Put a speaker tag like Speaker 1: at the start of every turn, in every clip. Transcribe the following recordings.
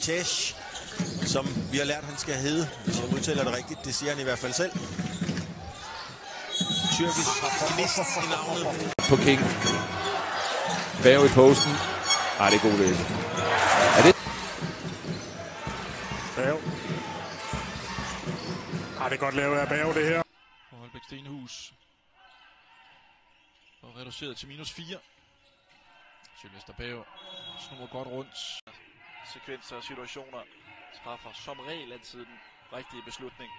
Speaker 1: Tesh, som vi har lært, han skal hedde, hvis jeg udtaler det rigtigt. Det siger han i hvert fald selv. Tyrkisk mist i navnet.
Speaker 2: På King. Bag i posten. Det er god læse. Er det?
Speaker 3: Bag. Det er godt lavet af Bag, det her.
Speaker 4: For Holbæk Stenhus. Og reduceret til -4. Sylvester Bag snurrer godt rundt. Sekvenser og situationer træffer som regel altid den rigtige beslutning.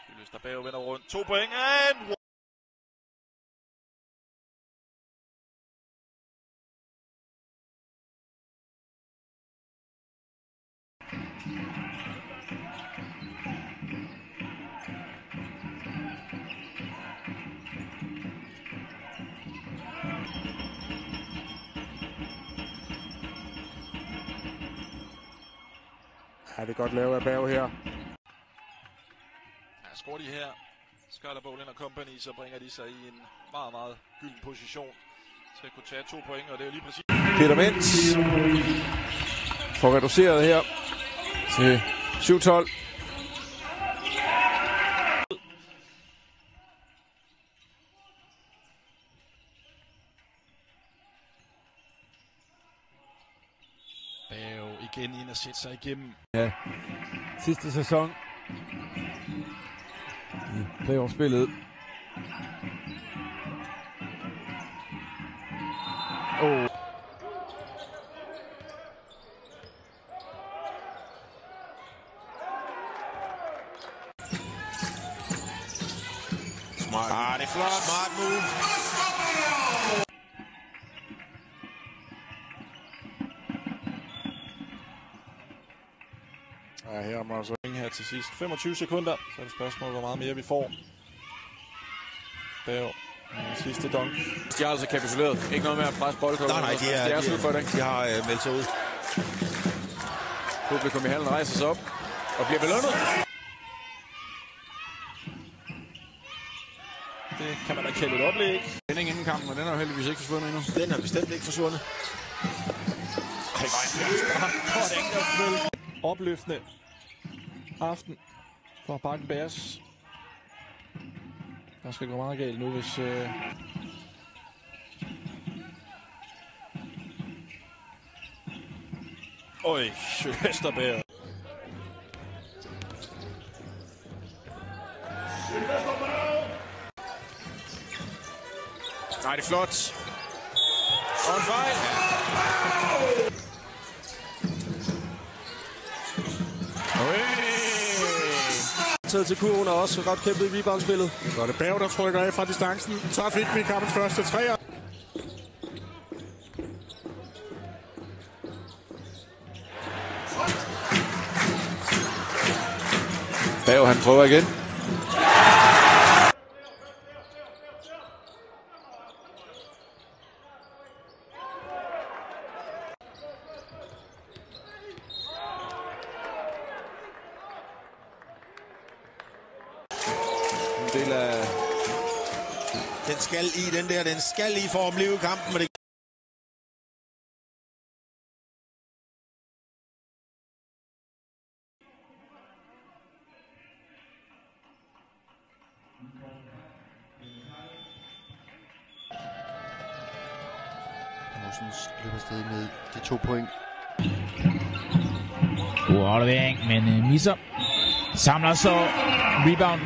Speaker 4: Sylvester Bag vender rundt. 2 point.
Speaker 3: Det er godt lavet af Bag her.
Speaker 4: Skår de her Skyler Bowling og Company, så bringer de sig i en meget, meget gylden position til at kunne tage 2 point, og det er jo lige præcis.
Speaker 2: Peter Mens får reduceret her til 7-12.
Speaker 4: Bag igen ind og sætte sig igennem.
Speaker 2: Ja, sidste sæson i playoff-spillet.
Speaker 1: Smart. Det er flot. Smart move.
Speaker 3: Her må så
Speaker 4: Her til sidst. 25 sekunder. Så er det spørgsmål, hvor meget mere vi får. Bag sidste dunk.
Speaker 2: De har altså kapituleret. Ikke noget med at presse boldklubben.
Speaker 1: Nej, de har meldt sig ud.
Speaker 2: Publikum i hallen rejser sig op og bliver belønnet.
Speaker 4: Det kan man da kalde et oplæg.
Speaker 2: Vending inden kampen, og den er jo heldigvis ikke forsvundet endnu.
Speaker 1: Den er bestemt ikke forsvundet.
Speaker 4: Opløftende aften for Bakken Bears. Der skal gå meget galt nu, hvis Sylvester Bag.
Speaker 2: Det er flot. Og en fejl.
Speaker 5: Taget til kurven og også ret kæmpet i reboundspillet.
Speaker 3: Så er det Bag, der trykker af fra distancen. Så fik vi kampens første træer.
Speaker 2: Bag, han prøver igen.
Speaker 1: Del af... Den skal i den der, den skal i for at blive kampen, men det...
Speaker 6: Horsens løber stadig med de 2 point.
Speaker 7: God aflevering, men misser. Samler så rebound.